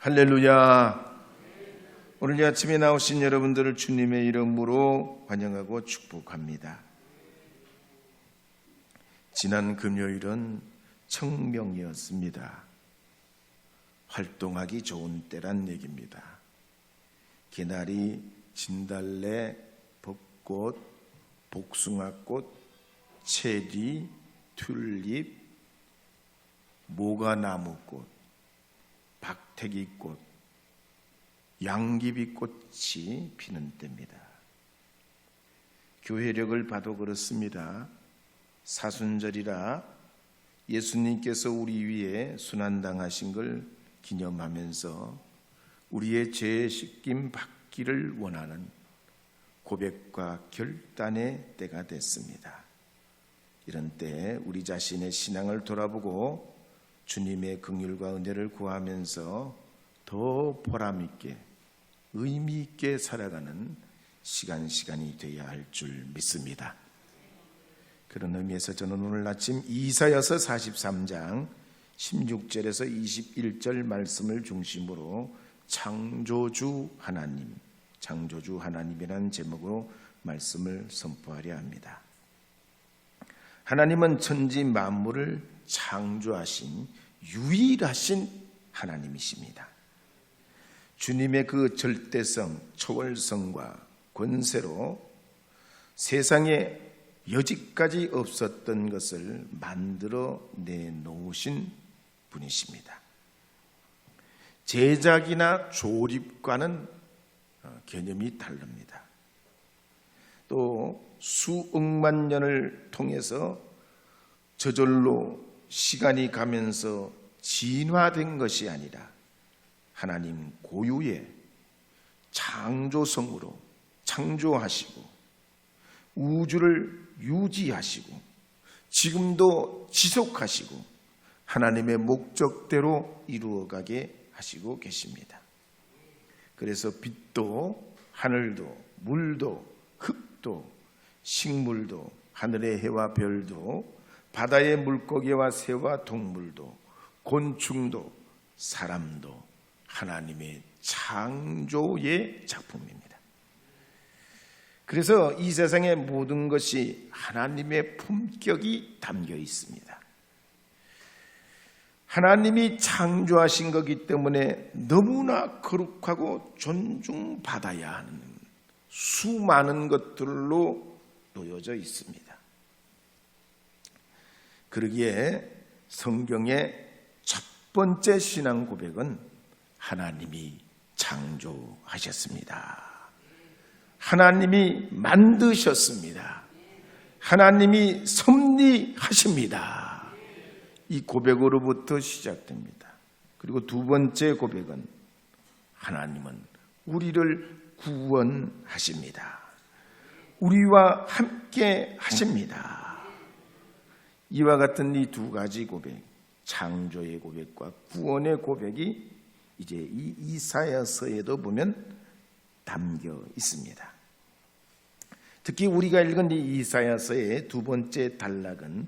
할렐루야. 오늘 아침에 나오신 여러분들을 주님의 이름으로 환영하고 축복합니다. 지난 금요일은 청명이었습니다. 활동하기 좋은 때란 얘기입니다. 개나리, 진달래, 벚꽃, 복숭아꽃, 체리, 튤립, 모가나무꽃, 박태기꽃, 양귀비꽃이 피는 때입니다. 교회력을 봐도 그렇습니다. 사순절이라 예수님께서 우리 위에 순환당하신 걸 기념하면서 우리의 죄 씻김 받기를 원하는 고백과 결단의 때가 됐습니다. 이런 때 우리 자신의 신앙을 돌아보고 주님의 긍휼과 은혜를 구하면서 더 보람있게 의미있게 살아가는 시간이 되어야 할 줄 믿습니다. 그런 의미에서 저는 오늘 아침 이사야서 43장 16절에서 21절 말씀을 중심으로 창조주 하나님이라는 제목으로 말씀을 선포하려 합니다. 하나님은 천지 만물을 창조하신 유일하신 하나님이십니다. 주님의 그 절대성, 초월성과 권세로 세상에 여지까지 없었던 것을 만들어 내놓으신 분이십니다. 제작이나 조립과는 개념이 다릅니다. 또 수억만 년을 통해서 저절로 시간이 가면서 진화된 것이 아니라 하나님 고유의 창조성으로 창조하시고 우주를 유지하시고 지금도 지속하시고 하나님의 목적대로 이루어가게 하시고 계십니다. 그래서 빛도 하늘도 물도 흙도 식물도 하늘의 해와 별도 바다의 물고기와 새와 동물도 곤충도 사람도 하나님의 창조의 작품입니다. 그래서 이 세상의 모든 것이 하나님의 품격이 담겨 있습니다. 하나님이 창조하신 거기 때문에 너무나 거룩하고 존중받아야 하는 수많은 것들로 놓여져 있습니다. 그러기에 성경의 첫 번째 신앙 고백은 하나님이 창조하셨습니다. 하나님이 만드셨습니다. 하나님이 섭리하십니다. 이 고백으로부터 시작됩니다. 그리고 두 번째 고백은 하나님은 우리를 구원하십니다. 우리와 함께 하십니다. 이와 같은 이 두 가지 고백, 창조의 고백과 구원의 고백이 이제 이 이사야서에도 보면 담겨 있습니다. 특히 우리가 읽은 이 이사야서의 두 번째 단락은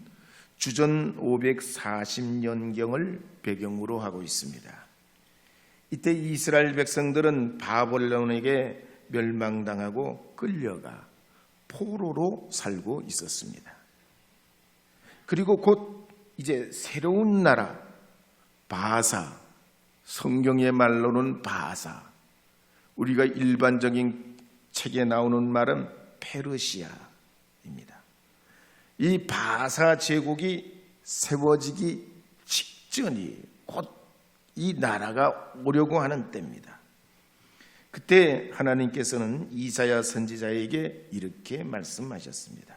주전 540년경을 배경으로 하고 있습니다. 이때 이스라엘 백성들은 바벨론에게 멸망당하고 끌려가 포로로 살고 있었습니다. 그리고 곧 이제 새로운 나라 바사, 성경의 말로는 바사, 우리가 일반적인 책에 나오는 말은 페르시아입니다. 이 바사 제국이 세워지기 직전이 곧 이 나라가 오려고 하는 때입니다. 그때 하나님께서는 이사야 선지자에게 이렇게 말씀하셨습니다.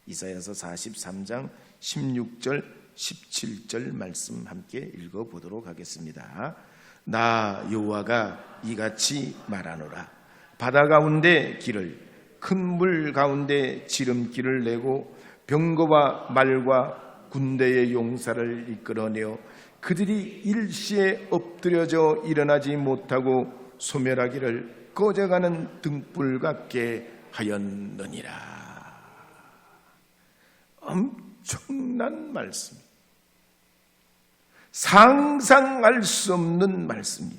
이사야서 43장 16절 17절 말씀 함께 읽어보도록 하겠습니다. 나 여호와가 이같이 말하노라. 바다 가운데 길을 큰 물 가운데 지름길을 내고 병거와 말과 군대의 용사를 이끌어내어 그들이 일시에 엎드려져 일어나지 못하고 소멸하기를 꺼져가는 등불 같게 하였느니라. 엄청난 말씀, 상상할 수 없는 말씀이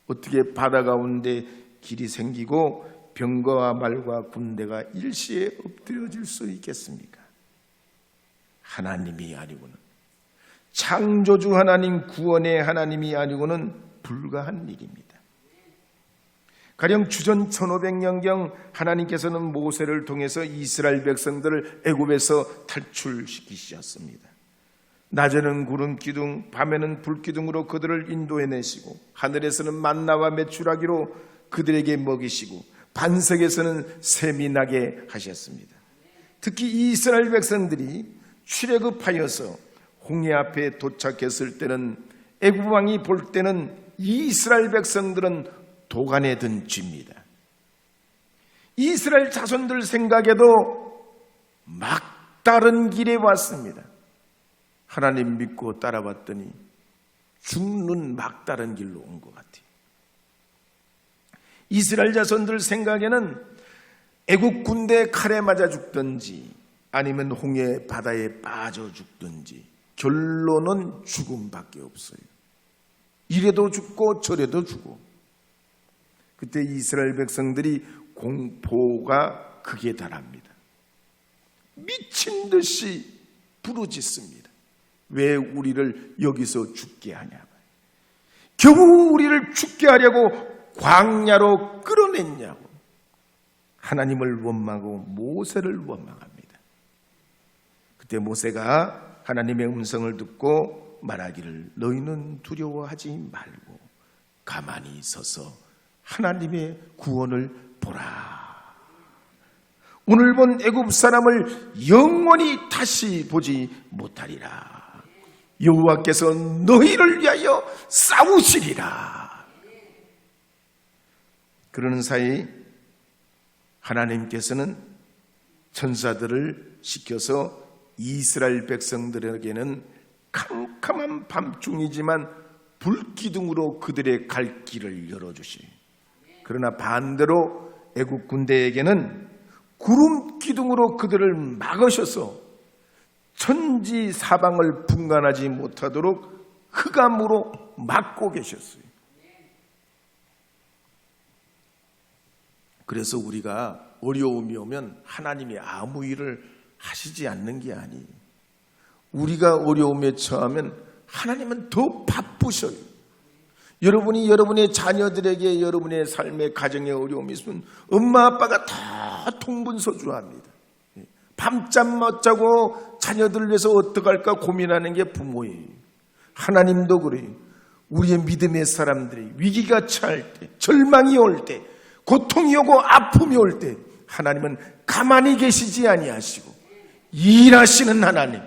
어떻게 바다 가운데 길이 생기고 병거와 말과 군대가 일시에 엎드려질 수 있겠습니까? 하나님이 아니고는, 창조주 하나님, 구원의 하나님이 아니고는 불가한 일입니다. 가령 주전 1500년경 하나님께서는 모세를 통해서 이스라엘 백성들을 애굽에서 탈출시키셨습니다. 낮에는 구름 기둥, 밤에는 불 기둥으로 그들을 인도해내시고, 하늘에서는 만나와 메추라기로 그들에게 먹이시고, 반석에서는 샘이 나게 하셨습니다. 특히 이스라엘 백성들이 출애굽하여서 홍해 앞에 도착했을 때는, 애굽 왕이 볼 때는 이스라엘 백성들은 도간에 든 쥐입니다. 이스라엘 자손들 생각에도 막다른 길에 왔습니다. 하나님 믿고 따라봤더니 죽는 막다른 길로 온 것 같아요. 이스라엘 자손들 생각에는 애국 군대 칼에 맞아 죽든지 아니면 홍해 바다에 빠져 죽든지 결론은 죽음밖에 없어요. 이래도 죽고 저래도 죽고. 그때 이스라엘 백성들이 공포가 극에 달합니다. 미친 듯이 부르짖습니다. 왜 우리를 여기서 죽게 하냐? 겨우 우리를 죽게 하려고 광야로 끌어냈냐고. 하나님을 원망하고 모세를 원망합니다. 그때 모세가 하나님의 음성을 듣고 말하기를, 너희는 두려워하지 말고 가만히 서서 하나님의 구원을 보라. 오늘 본 애굽 사람을 영원히 다시 보지 못하리라. 여호와께서 너희를 위하여 싸우시리라. 그러는 사이 하나님께서는 천사들을 시켜서 이스라엘 백성들에게는 캄캄한 밤중이지만 불기둥으로 그들의 갈 길을 열어주시. 그러나 반대로 애국 군대에게는 구름 기둥으로 그들을 막으셔서 천지 사방을 분간하지 못하도록 흑암으로 막고 계셨어요. 그래서 우리가 어려움이 오면 하나님이 아무 일을 하시지 않는 게 아니에요. 우리가 어려움에 처하면 하나님은 더 바쁘셔요. 여러분이 여러분의 자녀들에게 여러분의 삶의 가정에 어려움이 있으면 엄마 아빠가 다 통분서주합니다. 밤잠 못 자고 자녀들을 위해서 어떡할까 고민하는 게 부모예요. 하나님도 그래요. 우리의 믿음의 사람들이 위기가 처할 때, 절망이 올 때, 고통이 오고 아픔이 올 때 하나님은 가만히 계시지 아니하시고 일하시는 하나님,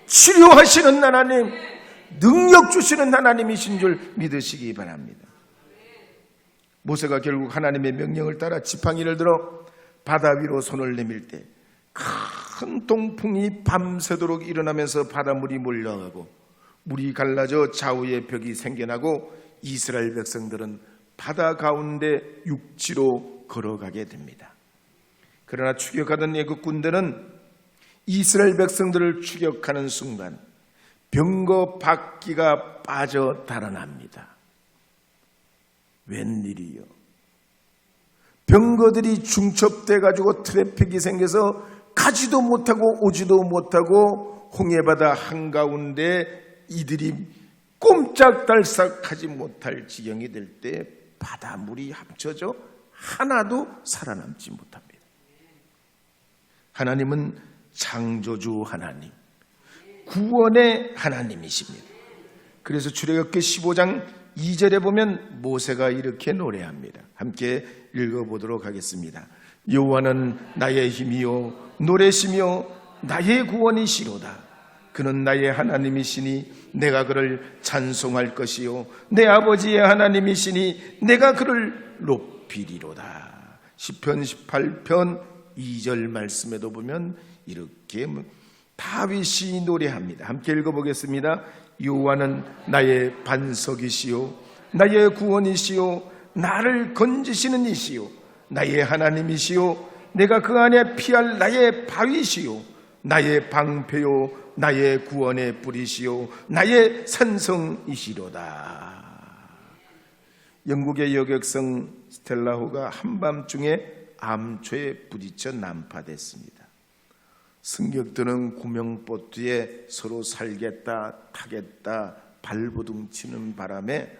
치료하시는 하나님, 능력 주시는 하나님이신 줄 믿으시기 바랍니다. 모세가 결국 하나님의 명령을 따라 지팡이를 들어 바다 위로 손을 내밀 때 큰 동풍이 밤새도록 일어나면서 바닷물이 몰려가고 물이 갈라져 좌우의 벽이 생겨나고 이스라엘 백성들은 바다 가운데 육지로 걸어가게 됩니다. 그러나 추격하던 애국 군대는 이스라엘 백성들을 추격하는 순간 병거 바퀴가 빠져 달아납니다. 웬일이요? 병거들이 중첩돼가지고 트래픽이 생겨서 가지도 못하고 오지도 못하고 홍해바다 한가운데 이들이 꼼짝달싹하지 못할 지경이 될 때 바닷물이 합쳐져 하나도 살아남지 못합니다. 하나님은 창조주 하나님, 구원의 하나님이십니다. 그래서 출애굽기 15장 2절에 보면 모세가 이렇게 노래합니다. 함께 읽어보도록 하겠습니다. 여호와는 나의 힘이요 노래시며 나의 구원이시로다. 그는 나의 하나님이시니 내가 그를 찬송할 것이요 내 아버지의 하나님이시니 내가 그를 높이리로다. 시편 18편 2절 말씀에도 보면 이렇게 다윗이 노래합니다. 함께 읽어보겠습니다. 여호와는 나의 반석이시요 나의 구원이시요 나를 건지시는 이시요 나의 하나님이시요 내가 그 안에 피할 나의 바위시요 나의 방패요 나의 구원의 뿌리시요 나의 산성이시로다. 영국의 여객성 스텔라호가 한밤중에 암초에 부딪혀 난파됐습니다. 승객들은 구명보트에 서로 살겠다 타겠다 발버둥 치는 바람에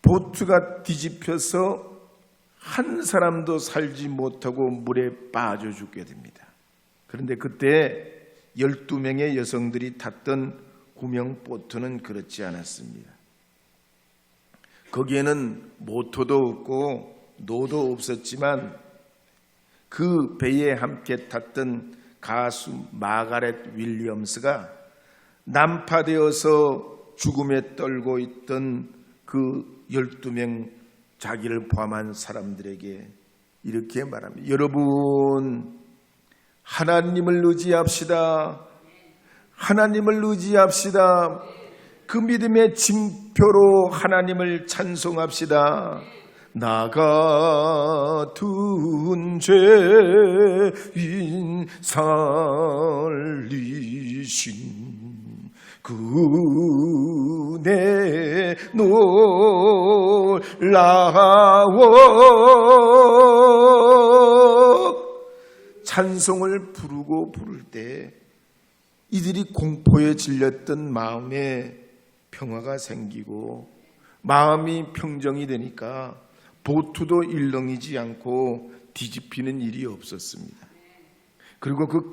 보트가 뒤집혀서 한 사람도 살지 못하고 물에 빠져 죽게 됩니다. 그런데 그때 12명의 여성들이 탔던 구명보트는 그렇지 않았습니다. 거기에는 모터도 없고 노도 없었지만 그 배에 함께 탔던 가수 마가렛 윌리엄스가 난파되어서 죽음에 떨고 있던 그 12명 자기를 포함한 사람들에게 이렇게 말합니다. 여러분, 하나님을 의지합시다. 하나님을 의지합시다. 그 믿음의 징표로 하나님을 찬송합시다. 나 같은 죄인 살리신 그 은혜 놀라워. 찬송을 부를 때 이들이 공포에 질렸던 마음에 평화가 생기고 마음이 평정이 되니까 보트도 일렁이지 않고 뒤집히는 일이 없었습니다. 그리고 그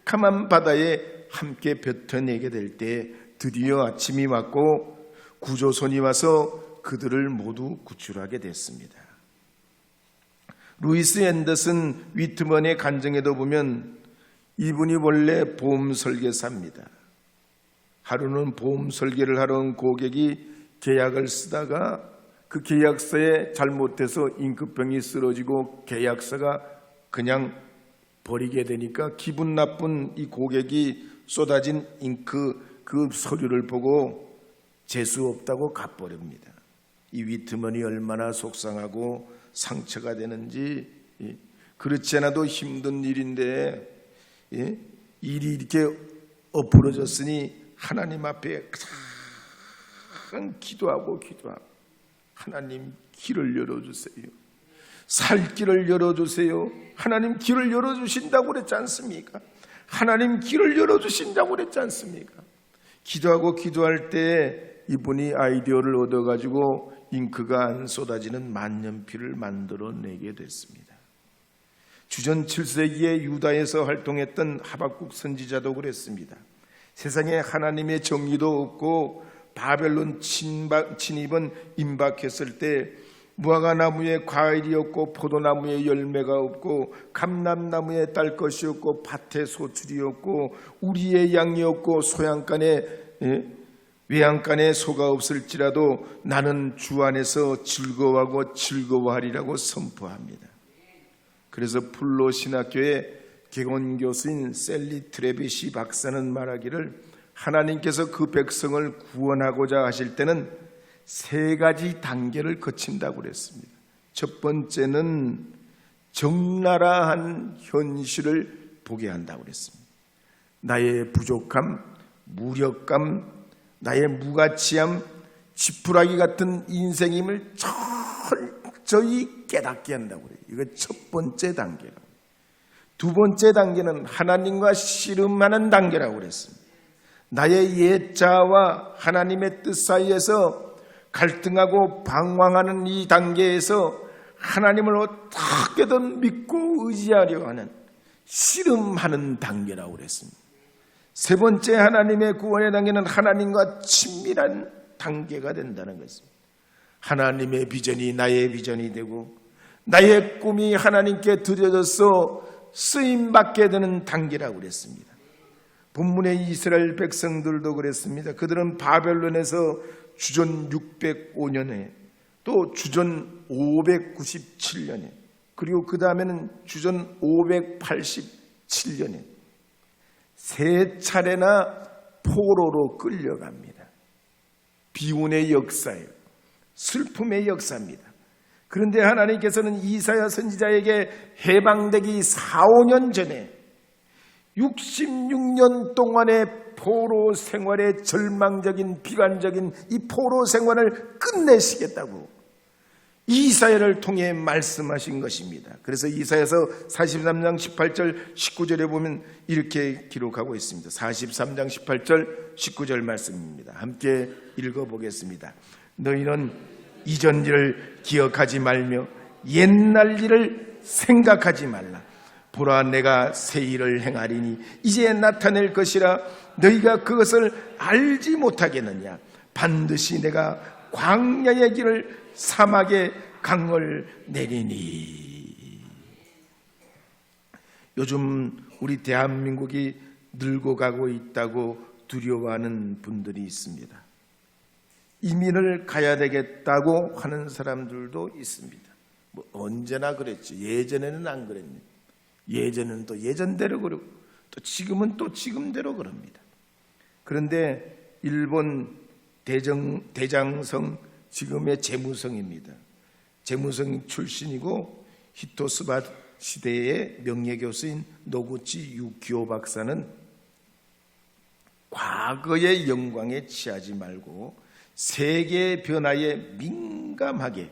캄캄한 바다에 함께 뱉어내게 될 때 드디어 아침이 왔고 구조선이 와서 그들을 모두 구출하게 됐습니다. 루이스 앤더슨 위트먼의 간증에도 보면 이분이 원래 보험 설계사입니다. 하루는 보험 설계를 하러 온 고객이 계약을 쓰다가 그 계약서에 잘못해서 잉크병이 쓰러지고 계약서가 그냥 버리게 되니까 기분 나쁜 이 고객이 쏟아진 잉크 그 서류를 보고 재수 없다고 갚버립니다. 이 위트먼이 얼마나 속상하고 상처가 되는지. 그렇지 않아도 힘든 일인데 일이 이렇게 엎어졌으니 하나님 앞에 기도하고 하나님 길을 열어주세요. 살 길을 열어주세요. 하나님 길을 열어주신다고 그랬지 않습니까? 하나님 길을 열어주신다고 그랬지 않습니까? 기도할 때 이분이 아이디어를 얻어가지고 잉크가 안 쏟아지는 만년필을 만들어내게 됐습니다. 주전 7세기에 유다에서 활동했던 하박국 선지자도 그랬습니다. 세상에 하나님의 정의도 없고 바벨론 침입은 임박했을 때 무화과나무에 과일이 없고 포도나무에 열매가 없고 감람나무에 딸 것이 없고 밭에 소출이 없고 우리의 양이 없고 외양간에 소가 없을지라도 나는 주 안에서 즐거워하고 즐거워하리라고 선포합니다. 그래서 풀로 신학교의 객원교수인 셀리 트레비시 박사는 말하기를 하나님께서 그 백성을 구원하고자 하실 때는 3가지 단계를 거친다고 그랬습니다. 첫 번째는 적나라한 현실을 보게 한다고 그랬습니다. 나의 부족함, 무력감, 나의 무가치함, 지푸라기 같은 인생임을 철저히 깨닫게 한다고 그래요. 이거 첫 번째 단계라고. 두 번째 단계는 하나님과 씨름하는 단계라고 그랬습니다. 나의 옛자와 하나님의 뜻 사이에서 갈등하고 방황하는 이 단계에서 하나님을 어떻게든 믿고 의지하려 하는 씨름하는 단계라고 그랬습니다. 세 번째 하나님의 구원의 단계는 하나님과 친밀한 단계가 된다는 것입니다. 하나님의 비전이 나의 비전이 되고 나의 꿈이 하나님께 드려져서 쓰임받게 되는 단계라고 그랬습니다. 본문의 이스라엘 백성들도 그랬습니다. 그들은 바벨론에서 주전 605년에 또 주전 597년에 그리고 그 다음에는 주전 587년에 3차례나 포로로 끌려갑니다. 비운의 역사예요. 슬픔의 역사입니다. 그런데 하나님께서는 이사야 선지자에게 해방되기 4, 5년 전에 66년 동안의 포로 생활의 절망적인 비관적인 이 포로 생활을 끝내시겠다고 이사야를 통해 말씀하신 것입니다. 그래서 이사야서 43장 18절 19절에 보면 이렇게 기록하고 있습니다. 43장 18절 19절 말씀입니다. 함께 읽어보겠습니다. 너희는 이전 일을 기억하지 말며 옛날 일을 생각하지 말라. 보라, 내가 새 일을 행하리니 이제 나타낼 것이라. 너희가 그것을 알지 못하겠느냐. 반드시 내가 광야의 길을 사막에 강을 내리니. 요즘 우리 대한민국이 늙어가고 있다고 두려워하는 분들이 있습니다. 이민을 가야 되겠다고 하는 사람들도 있습니다. 뭐 언제나 그랬지. 예전에는 안 그랬니? 예전에는 또 예전대로 그러고 또 지금은 또 지금대로 그럽니다. 그런데 일본 대장성 지금의 재무성입니다. 재무성 출신이고 히토스바 시대의 명예교수인 노구치 유키오 박사는 과거의 영광에 취하지 말고 세계의 변화에 민감하게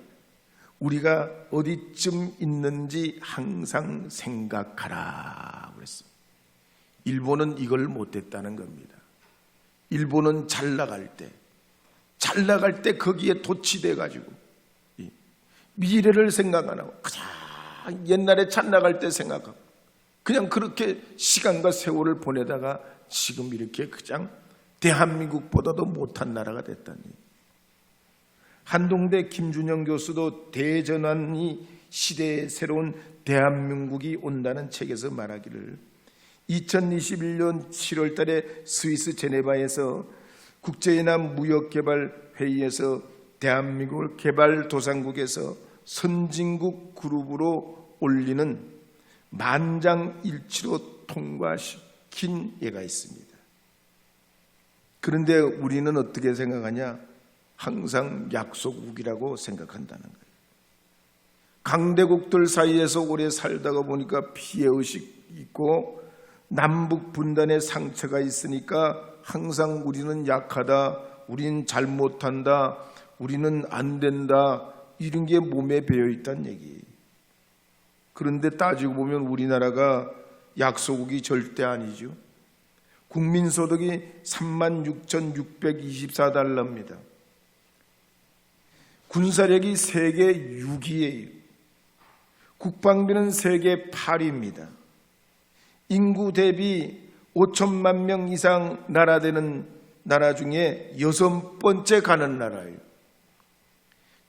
우리가 어디쯤 있는지 항상 생각하라 그랬습니다. 일본은 이걸 못했다는 겁니다. 일본은 잘 나갈 때 거기에 도취돼 가지고 미래를 생각 안 하고 그냥 옛날에 잘 나갈 때 생각하고 그냥 그렇게 시간과 세월을 보내다가 지금 이렇게 그냥 대한민국보다도 못한 나라가 됐다니. 한동대 김준영 교수도 대전환이 시대의 새로운 대한민국이 온다는 책에서 말하기를 2021년 7월 달에 스위스 제네바에서 국제연합 무역개발회의에서 대한민국을 개발도상국에서 선진국 그룹으로 올리는 만장일치로 통과시킨 예가 있습니다. 그런데 우리는 어떻게 생각하냐? 항상 약소국이라고 생각한다는 거예요. 강대국들 사이에서 오래 살다가 보니까 피해의식이 있고 남북 분단의 상처가 있으니까 항상 우리는 약하다, 우리는 잘못한다, 우리는 안 된다, 이런 게 몸에 배어 있다는 얘기예요. 그런데 따지고 보면 우리나라가 약소국이 절대 아니죠. 국민소득이 36,624달러입니다. 군사력이 세계 6위예요. 국방비는 세계 8위입니다. 인구 대비 5천만 명 이상 나라 되는 나라 중에 6번째 가는 나라예요.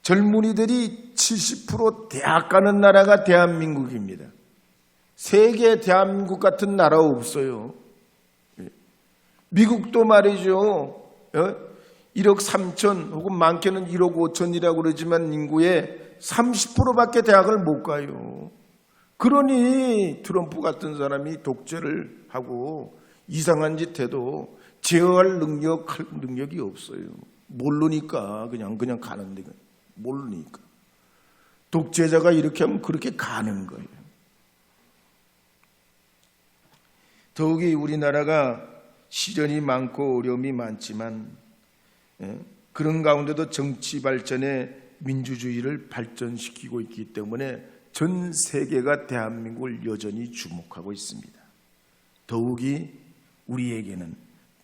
젊은이들이 70% 대학 가는 나라가 대한민국입니다. 세계 대한민국 같은 나라 없어요. 미국도 말이죠. 1억 3천 혹은 많게는 1억 5천이라고 그러지만 인구의 30%밖에 대학을 못 가요. 그러니 트럼프 같은 사람이 독재를 하고 이상한 짓 해도 제어할 능력이 없어요. 모르니까 그냥 가는데 모르니까. 독재자가 이렇게 하면 그렇게 가는 거예요. 더욱이 우리나라가 시련이 많고 어려움이 많지만 그런 가운데도 정치 발전에 민주주의를 발전시키고 있기 때문에 전 세계가 대한민국을 여전히 주목하고 있습니다. 더욱이 우리에게는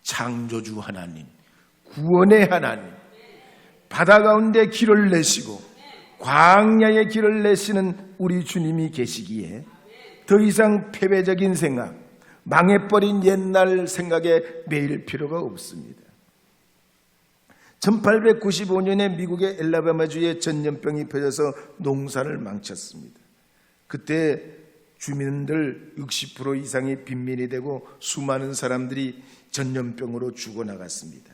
창조주 하나님, 구원의 하나님, 바다 가운데 길을 내시고 광야의 길을 내시는 우리 주님이 계시기에 더 이상 패배적인 생각, 망해버린 옛날 생각에 매일 필요가 없습니다. 1895년에 미국의 엘라바마주에 전염병이 퍼져서 농사를 망쳤습니다. 그때 주민들 60% 이상이 빈민이 되고 수많은 사람들이 전염병으로 죽어나갔습니다.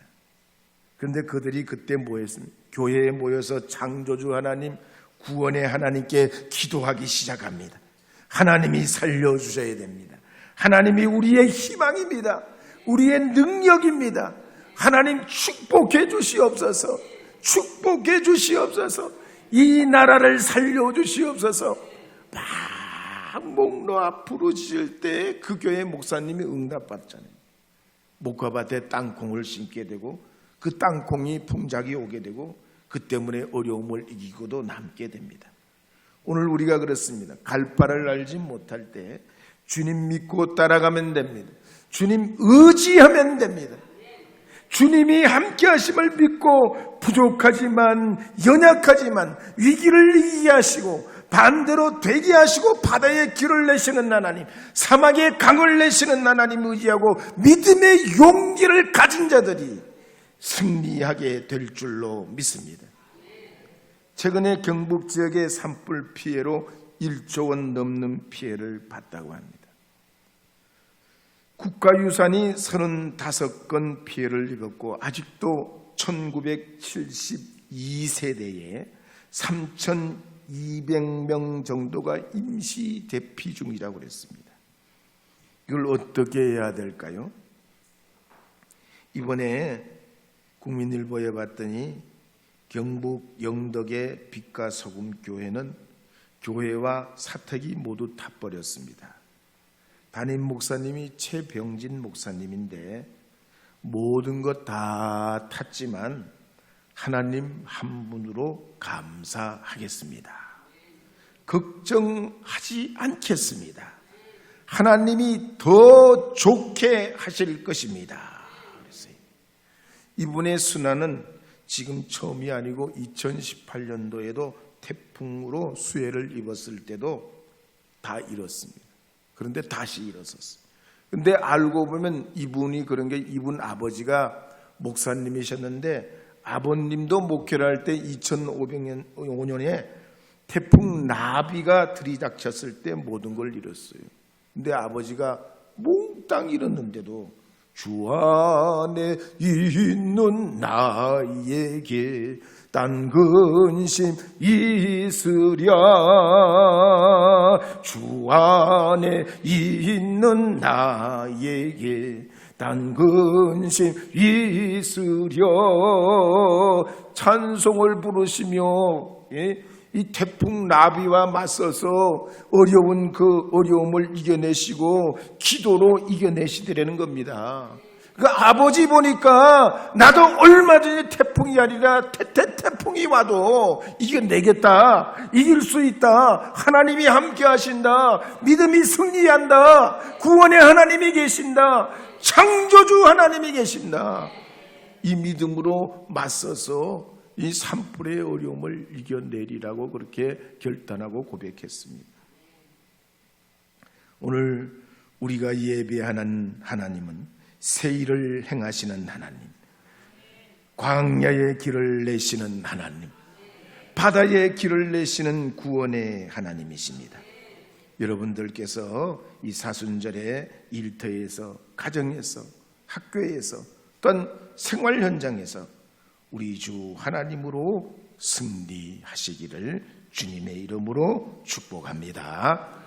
그런데 그들이 그때 뭐 했습니까? 교회에 모여서 창조주 하나님, 구원의 하나님께 기도하기 시작합니다. 하나님이 살려주셔야 됩니다. 하나님이 우리의 희망입니다. 우리의 능력입니다. 하나님 축복해 주시옵소서. 축복해 주시옵소서. 이 나라를 살려 주시옵소서. 막 목 놓아 부르짖을 때 그 교회 목사님이 응답받잖아요. 목화밭에 땅콩을 심게 되고 그 땅콩이 풍작이 오게 되고 그 때문에 어려움을 이기고도 남게 됩니다. 오늘 우리가 그렇습니다. 갈 바를 알지 못할 때 주님 믿고 따라가면 됩니다. 주님 의지하면 됩니다. 주님이 함께 하심을 믿고 부족하지만 연약하지만 위기를 이기게 하시고 반대로 되게 하시고 바다에 길을 내시는 하나님, 사막에 강을 내시는 하나님 의지하고 믿음의 용기를 가진 자들이 승리하게 될 줄로 믿습니다. 최근에 경북 지역의 산불 피해로 1조 원 넘는 피해를 봤다고 합니다. 국가유산이 35건 피해를 입었고 아직도 1972세대에 3,200명 정도가 임시 대피 중이라고 그랬습니다. 이걸 어떻게 해야 될까요? 이번에 국민일보에 봤더니 경북 영덕의 빛과 소금 교회는 교회와 사택이 모두 타버렸습니다. 담임 목사님이 최병진 목사님인데 모든 것 다 탔지만 하나님 한 분으로 감사하겠습니다. 걱정하지 않겠습니다. 하나님이 더 좋게 하실 것입니다. 그랬어요. 이분의 순환은 지금 처음이 아니고 2018년도에도 태풍으로 수해를 입었을 때도 다 잃었습니다. 그런데 다시 일어섰어요. 근데 알고 보면 이분이 그런 게 이분 아버지가 목사님이셨는데 아버님도 목회를 할 때 2005년에 태풍 나비가 들이닥쳤을 때 모든 걸 잃었어요. 근데 아버지가 몽땅 잃었는데도 주 안에 있는 나에게 딴 근심 있으랴. 주 안에 있는 나에게 딴 근심 있으랴. 찬송을 부르시며 이 태풍 나비와 맞서서 어려운 그 어려움을 이겨내시고 기도로 이겨내시더라는 겁니다. 그 아버지 보니까 나도 얼마 전에 태풍이 아니라 태풍이 와도 이겨내겠다. 이길 수 있다. 하나님이 함께 하신다. 믿음이 승리한다. 구원의 하나님이 계신다. 창조주 하나님이 계신다. 이 믿음으로 맞서서 이 산불의 어려움을 이겨내리라고 그렇게 결단하고 고백했습니다. 오늘 우리가 예배하는 하나님은 새 일을 행하시는 하나님, 광야의 길을 내시는 하나님, 바다의 길을 내시는 구원의 하나님이십니다. 여러분들께서 이 사순절의 일터에서, 가정에서, 학교에서, 또한 생활 현장에서 우리 주 하나님으로 승리하시기를 주님의 이름으로 축복합니다.